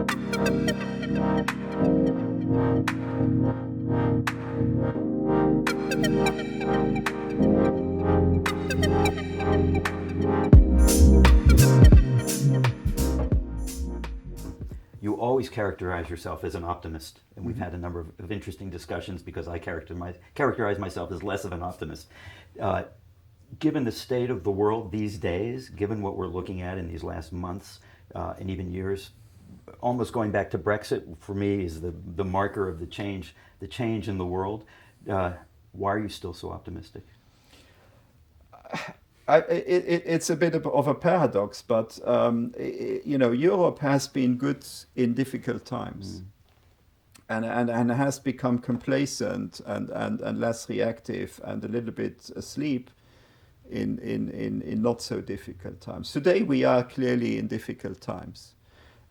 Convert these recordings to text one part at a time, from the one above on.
You always characterize yourself as an optimist, and we've had a number of interesting discussions because I characterize myself as less of an optimist. Given the state of the world these days, given what we're looking at in these last months and even years, almost going back to Brexit for me is the marker of the change in the world. Why are you still so optimistic? It's a bit of a paradox, but Europe has been good in difficult times, and has become complacent and less reactive and a little bit asleep in not so difficult times. Today we are clearly in difficult times,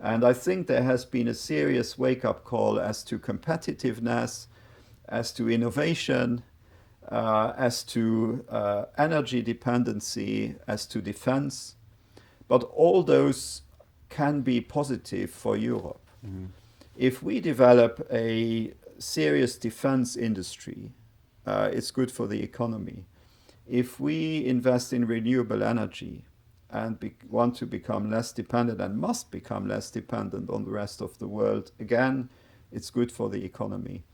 and I think there has been a serious wake-up call as to competitiveness, as to innovation, as to energy dependency, as to defense. But all those can be positive for Europe. If we develop a serious defense industry, it's good for the economy. If we invest in renewable energy and want to become less dependent and must become less dependent on the rest of the world, again, it's good for the economy.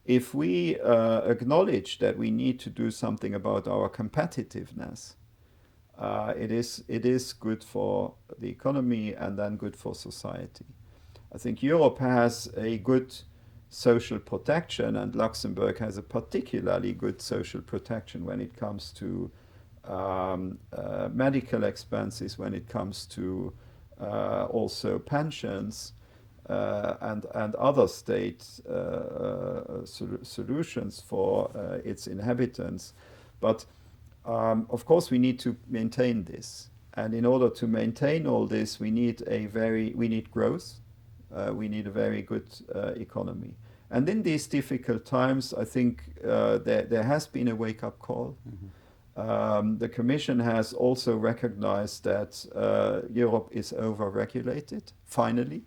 If we acknowledge that we need to do something about our competitiveness, it is good for the economy and then good for society. I think Europe has a good social protection, and Luxembourg has a particularly good social protection when it comes to medical expenses, when it comes to also pensions, and other state solutions for its inhabitants. But of course we need to maintain this, and in order to maintain all this we need growth, we need a very good economy. And in these difficult times I think there has been a wake-up call. The Commission has also recognized that Europe is over-regulated, finally.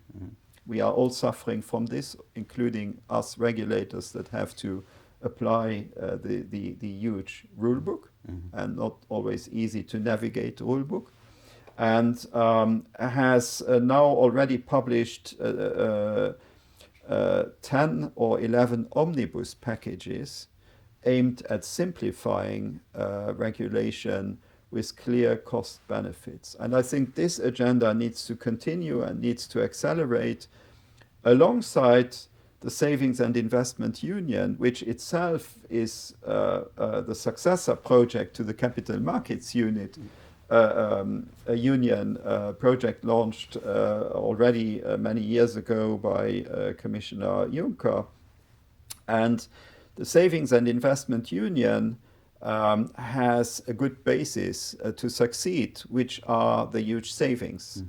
We are all suffering from this, including us regulators that have to apply the huge rule book, and not always easy to navigate rule book, and has now already published 10 or 11 omnibus packages aimed at simplifying regulation with clear cost benefits. And I think this agenda needs to continue and needs to accelerate alongside the Savings and Investment Union, which itself is the successor project to the Capital Markets Unit, a union project launched already many years ago by Commissioner Juncker. And the Savings and Investment Union has a good basis to succeed, which are the huge savings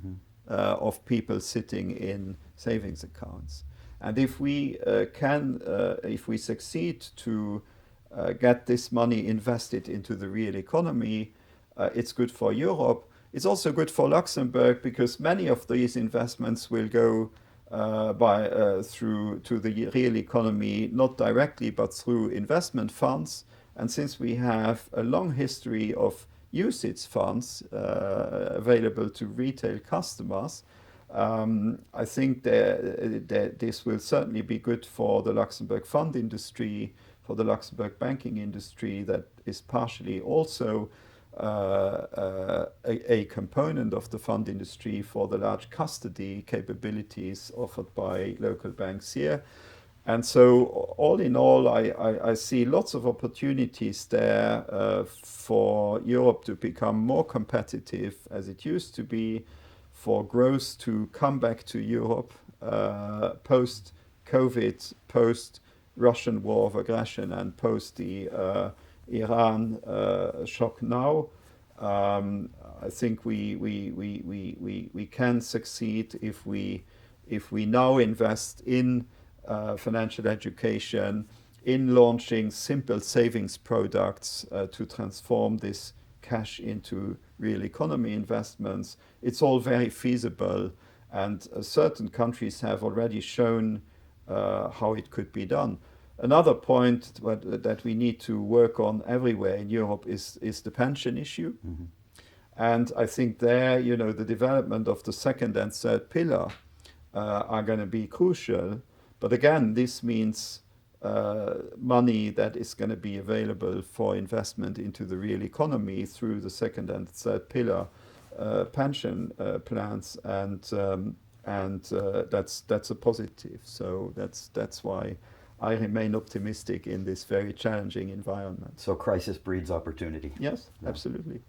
of people sitting in savings accounts. And if we succeed to get this money invested into the real economy, it's good for Europe. It's also good for Luxembourg, because many of these investments will go through to the real economy, not directly, but through investment funds. And since we have a long history of UCITS funds available to retail customers, I think that this will certainly be good for the Luxembourg fund industry, for the Luxembourg banking industry, that is partially also a component of the fund industry, for the large custody capabilities offered by local banks here. And so all in all, I see lots of opportunities there for Europe to become more competitive as it used to be, for growth to come back to Europe post-COVID, post-Russian war of aggression, and post the Iran shock now. I think we can succeed if we now invest in financial education, in launching simple savings products to transform this cash into real economy investments. It's all very feasible, And certain countries have already shown how it could be done. Another point that we need to work on everywhere in Europe is the pension issue. Mm-hmm. And I think there, you know, the development of the second and third pillar are going to be crucial. But again, this means money that is going to be available for investment into the real economy through the second and third pillar pension plans, and that's a positive. So that's why I remain optimistic in this very challenging environment. So crisis breeds opportunity. Yes, absolutely.